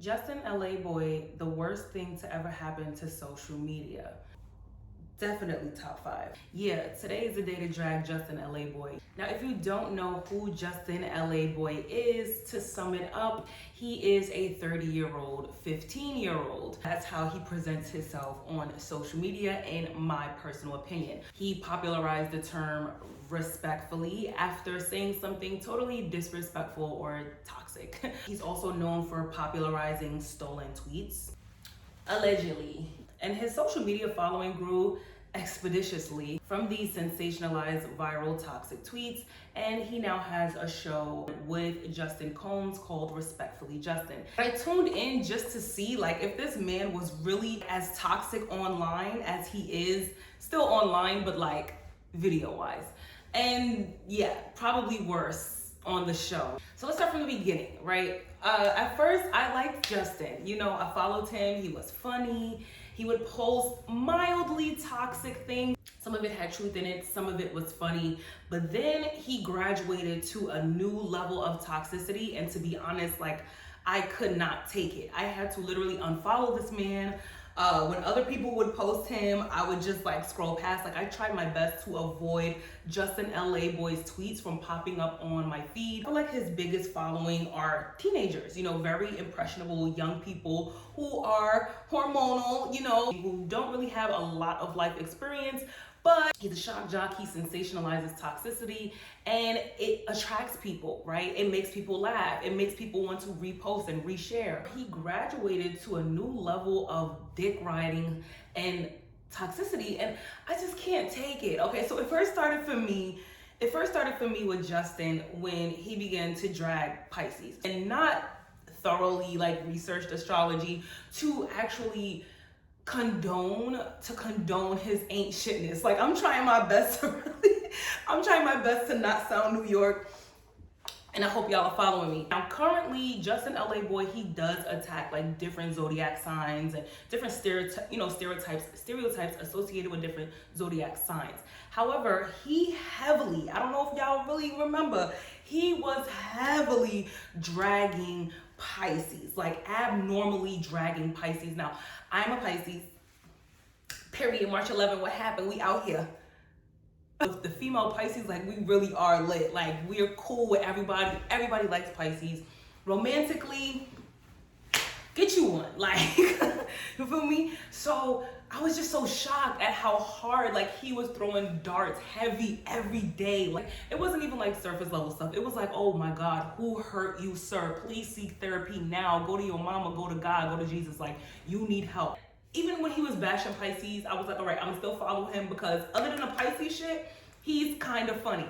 JustinLaBoy, the worst thing to ever happen to social media. Definitely top 5. Yeah, today is the day to drag JustinLaBoy. Now, if you don't know who JustinLaBoy is, to sum it up, he is a 30-year-old, 15-year-old. That's how he presents himself on social media, in my personal opinion. He popularized the term respectfully after saying something totally disrespectful or toxic. He's also known for popularizing stolen tweets, allegedly. And his social media following grew expeditiously from these sensationalized viral toxic tweets, and he now has a show with Justin Combs called Respectfully Justin. I tuned in just to see if this man was really as toxic online as he is still online, but video wise. And yeah, probably worse on the show. So let's start from the beginning, right? At first, I liked Justin. I followed him. He was funny. He would post mildly toxic things. Some of it had truth in it. Some of it was funny. But then he graduated to a new level of toxicity. And to be honest, I could not take it. I had to literally unfollow this man. When other people would post him, I would just scroll past. I tried my best to avoid JustinLaBoy's tweets from popping up on my feed. I feel like his biggest following are teenagers, very impressionable young people who are hormonal, who don't really have a lot of life experience. But he's a shock jock, he sensationalizes toxicity, and it attracts people, right? It makes people laugh. It makes people want to repost and reshare. He graduated to a new level of dick riding and toxicity, and I just can't take it. Okay, so it first started for me with Justin when he began to drag Pisces, and not thoroughly researched astrology to actually condone his ain't shitness. I'm trying my best to not sound New York, and I hope y'all are following me. Now, currently, JustinLaBoy, he does attack different zodiac signs and different stereotypes associated with different zodiac signs. However, he heavily, I don't know if y'all really remember, he was heavily dragging Pisces, abnormally dragging Pisces. Now, I'm a Pisces, period. March 11, what happened? We out here. With the female Pisces, we really are lit. We're cool with everybody. Everybody likes Pisces. Romantically, get you one. You feel me? So I was just so shocked at how hard he was throwing darts heavy every day. It wasn't even surface level stuff. It was oh my God, who hurt you, sir? Please seek therapy now. Go to your mama, go to God, go to Jesus. You need help. Even when he was bashing Pisces, I was all right, I'm still follow him, because other than the Pisces shit, he's kind of funny.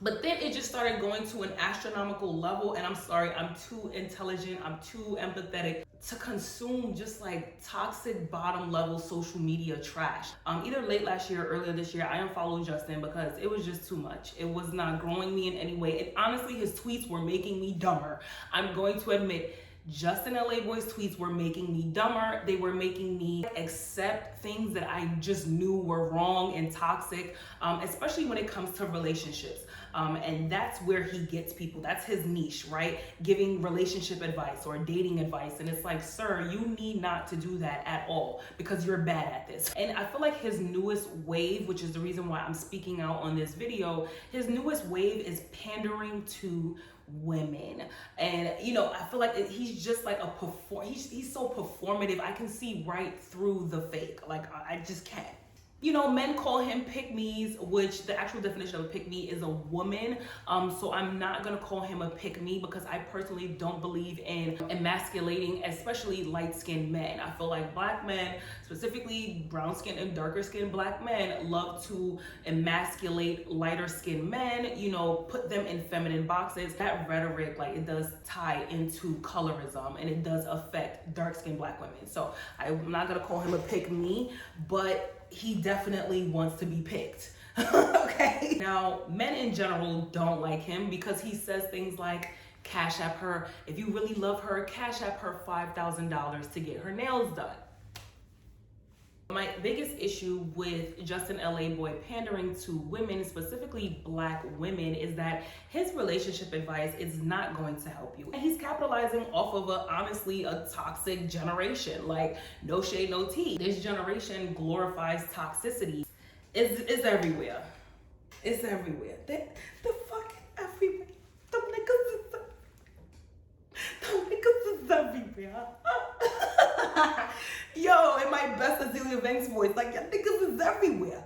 But then it just started going to an astronomical level, and I'm sorry, I'm too intelligent, I'm too empathetic to consume just toxic bottom level social media trash. Either late last year or earlier this year, I unfollowed Justin because it was just too much. It was not growing me in any way. And honestly, his tweets were making me dumber. I'm going to admit, JustinLaBoy's tweets were making me dumber. They were making me accept things that I just knew were wrong and toxic, especially when it comes to relationships. And that's where he gets people. That's his niche, right? Giving relationship advice or dating advice. And it's sir, you need not to do that at all, because you're bad at this. And I feel his newest wave, which is the reason why I'm speaking out on this video, his newest wave is pandering to women. And I feel he's just he's so performative. I can see right through the fake. I just can't. Men call him pick-me's, which the actual definition of a pick-me is a woman. So I'm not gonna call him a pick-me, because I personally don't believe in emasculating, especially light-skinned men. I feel black men, specifically brown-skinned and darker-skinned black men, love to emasculate lighter-skinned men, put them in feminine boxes. That rhetoric, it does tie into colorism, and it does affect dark-skinned black women. So I'm not gonna call him a pick-me, but he definitely wants to be picked. Okay. Now, men in general don't like him because he says things like, cash app her. If you really love her, cash app her $5,000 to get her nails done. My biggest issue with JustinLaBoy pandering to women, specifically Black women, is that his relationship advice is not going to help you. And he's capitalizing off of honestly a toxic generation. Like, no shade, no tea. This generation glorifies toxicity. It's everywhere. It's everywhere. The fucking everywhere. Them niggas is everywhere. Yo, in my best Azealia Banks voice, like, y'all niggas is everywhere.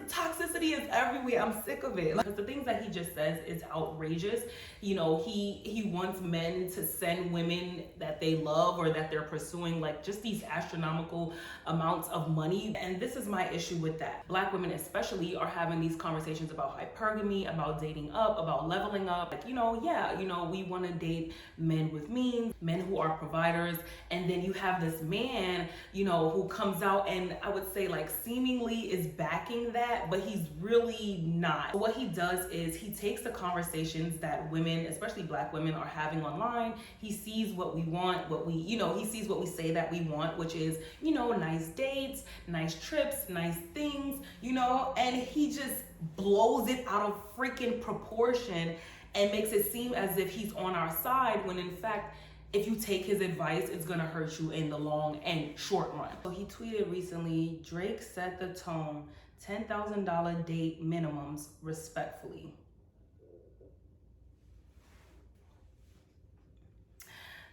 Toxicity is everywhere. I'm sick of it. Like, the things that he just says is outrageous. You know, he wants men to send women that they love or that they're pursuing, like, just these astronomical amounts of money. And this is my issue with that. Black women especially are having these conversations about hypergamy, about dating up, about leveling up. Like, we want to date men with means, men who are providers. And then you have this man, who comes out and I would say, like, seemingly is backing that, but he's really not. What he does is he takes the conversations that women, especially Black women, are having online. He sees what we want, he sees what we say that we want, which is, nice dates, nice trips, nice things, and he just blows it out of freaking proportion and makes it seem as if he's on our side, when in fact, if you take his advice, it's gonna hurt you in the long and short run. So he tweeted recently, Drake set the tone, $10,000 date minimums respectfully.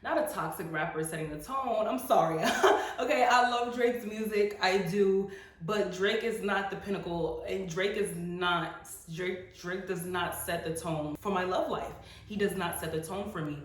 Not a toxic rapper setting the tone, I'm sorry. Okay, I love Drake's music, I do, but Drake is not the pinnacle, and Drake does not set the tone for my love life. He does not set the tone for me.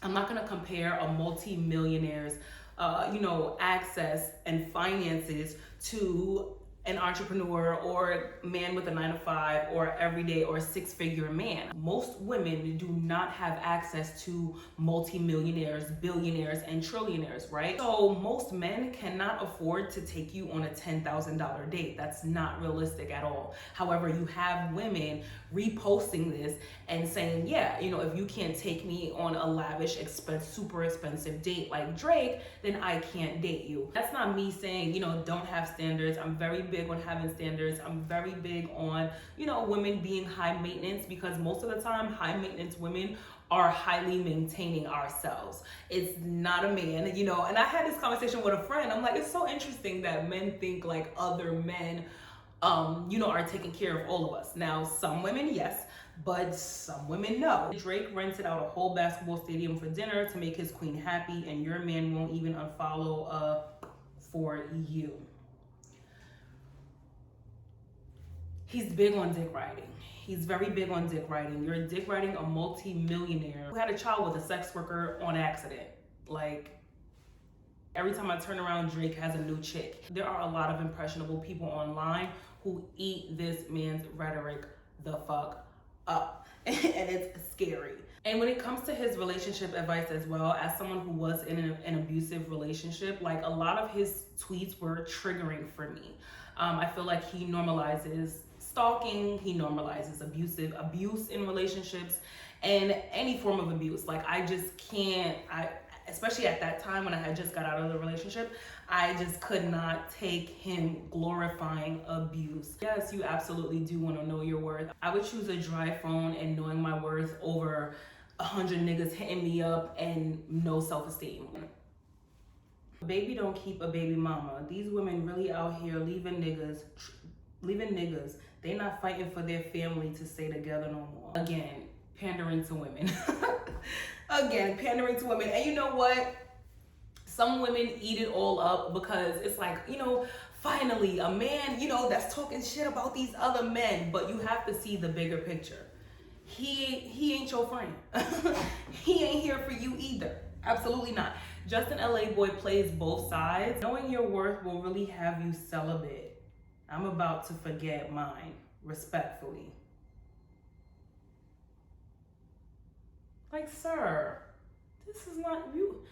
I'm not gonna compare a multi-millionaire's, access and finances to an entrepreneur or man with a 9-to-5 or everyday or six-figure man. Most women do not have access to multi-millionaires, billionaires, and trillionaires, right? So most men cannot afford to take you on a $10,000 date. That's not realistic at all. However, you have women reposting this and saying, yeah, if you can't take me on a lavish, super expensive date like Drake, then I can't date you. That's not me saying, don't have standards. I'm very big on having standards. I'm very big on, women being high maintenance, because most of the time, high maintenance women are highly maintaining ourselves. It's not a man, and I had this conversation with a friend. I'm like, it's so interesting that men think like other men, are taking care of all of us. Now, some women, yes, but some women, no. Drake rented out a whole basketball stadium for dinner to make his queen happy, and your man won't even unfollow for you. He's big on dick riding. He's very big on dick riding. You're dick riding a multi-millionaire who had a child with a sex worker on accident. Like, every time I turn around, Drake has a new chick. There are a lot of impressionable people online who eat this man's rhetoric the fuck up. And it's scary. And when it comes to his relationship advice as well, as someone who was in an abusive relationship, like, a lot of his tweets were triggering for me. I feel like he normalizes stalking, he normalizes abuse in relationships, and any form of abuse. Like, I just can't, especially at that time when I had just got out of the relationship, I just could not take him glorifying abuse. Yes, you absolutely do want to know your worth. I would choose a dry phone and knowing my worth over 100 niggas hitting me up and no self-esteem. Baby don't keep a baby mama. These women really out here leaving niggas. They not fighting for their family to stay together no more. Again, pandering to women. Again, pandering to women. And you know what? Some women eat it all up because it's like, finally a man, that's talking shit about these other men, but you have to see the bigger picture. He ain't your friend. He ain't here for you either. Absolutely not. JustinLaBoy plays both sides. Knowing your worth will really have you celibate. I'm about to forget mine, respectfully. Like, sir, this is not you.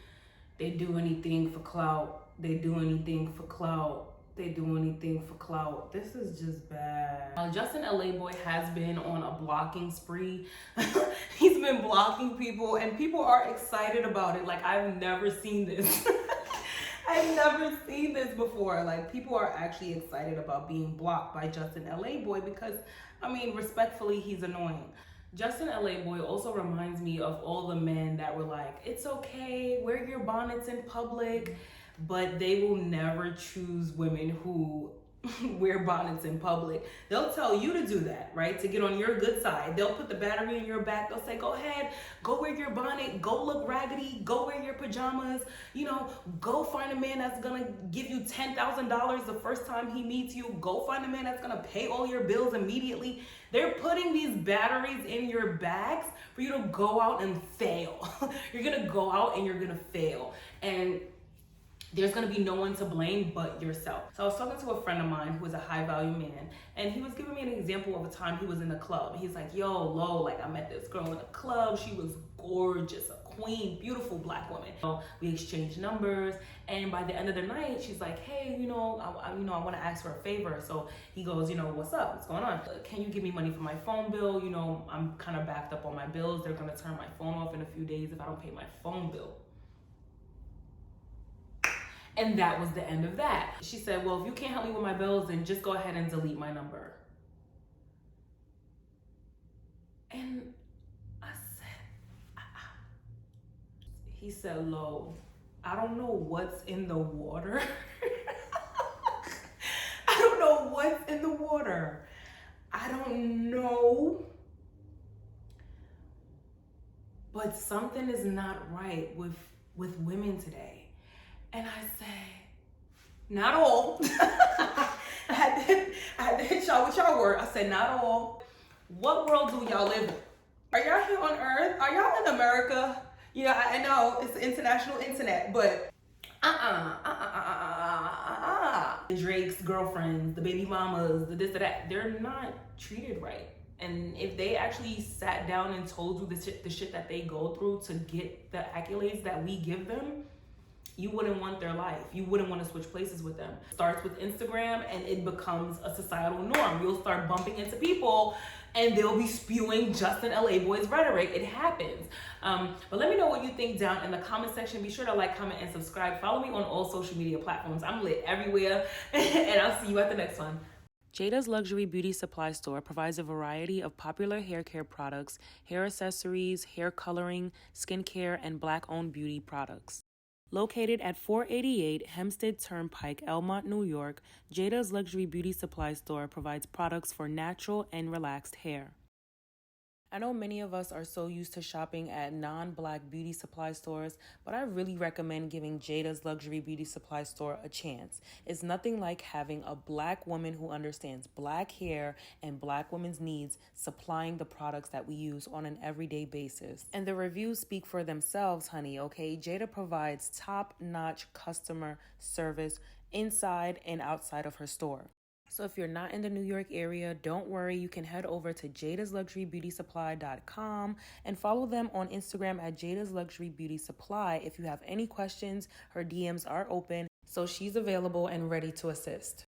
They do anything for clout. They do anything for clout. They do anything for clout. This is just bad. JustinLaBoy has been on a blocking spree. He's been blocking people and people are excited about it. Like, I've never seen this. I've never seen this before. Like, people are actually excited about being blocked by JustinLaBoy because, I mean, respectfully, he's annoying. JustinLaBoy also reminds me of all the men that were like, it's okay, wear your bonnets in public, but they will never choose women who wear bonnets in public. They'll tell you to do that, right? To get on your good side. They'll put the battery in your back. They'll say, go ahead, go wear your bonnet, go look raggedy, go wear your pajamas, you know, go find a man that's gonna give you $10,000 the first time he meets you. Go find a man that's gonna pay all your bills immediately. They're putting these batteries in your bags for you to go out and fail. You're gonna go out and you're gonna fail. And there's gonna be no one to blame but yourself. So I was talking to a friend of mine who is a high value man, and he was giving me an example of a time he was in the club. He's like, yo, Lo, like I met this girl in a club. She was gorgeous, a queen, beautiful black woman. So we exchanged numbers, and by the end of the night, she's like, hey, I wanna ask for a favor. So he goes, what's up? What's going on? Can you give me money for my phone bill? I'm kind of backed up on my bills. They're gonna turn my phone off in a few days if I don't pay my phone bill. And that was the end of that. She said, well, if you can't help me with my bills, then just go ahead and delete my number. And I said, He said, Lo, I don't know what's in the water. I don't know what's in the water. I don't know. But something is not right with women today. And I say, not all. I had to hit y'all with y'all word. I said, not all. What world do y'all live in? Are y'all here on Earth? Are y'all in America? I know it's the international internet, but Drake's girlfriends, the baby mamas, the this, the that, they're not treated right. And if they actually sat down and told you the shit that they go through to get the accolades that we give them, you wouldn't want their life. You wouldn't want to switch places with them. It starts with Instagram and it becomes a societal norm. You'll start bumping into people and they'll be spewing JustinLaBoy's rhetoric. It happens. But let me know what you think down in the comment section. Be sure to like, comment, and subscribe. Follow me on all social media platforms. I'm lit everywhere. And I'll see you at the next one. Jada's Luxury Beauty Supply Store provides a variety of popular hair care products, hair accessories, hair coloring, skincare, and Black-owned beauty products. Located at 488 Hempstead Turnpike, Elmont, New York, Jada's Luxury Beauty Supply Store provides products for natural and relaxed hair. I know many of us are so used to shopping at non-Black beauty supply stores, but I really recommend giving Jada's Luxury Beauty Supply Store a chance. It's nothing like having a Black woman who understands Black hair and Black women's needs supplying the products that we use on an everyday basis. And the reviews speak for themselves, honey, okay? Jada provides top-notch customer service inside and outside of her store. So if you're not in the New York area, don't worry. You can head over to jadasluxurybeautysupply.com and follow them on Instagram at Jada's Luxury Beauty Supply. If you have any questions, her DMs are open, so she's available and ready to assist.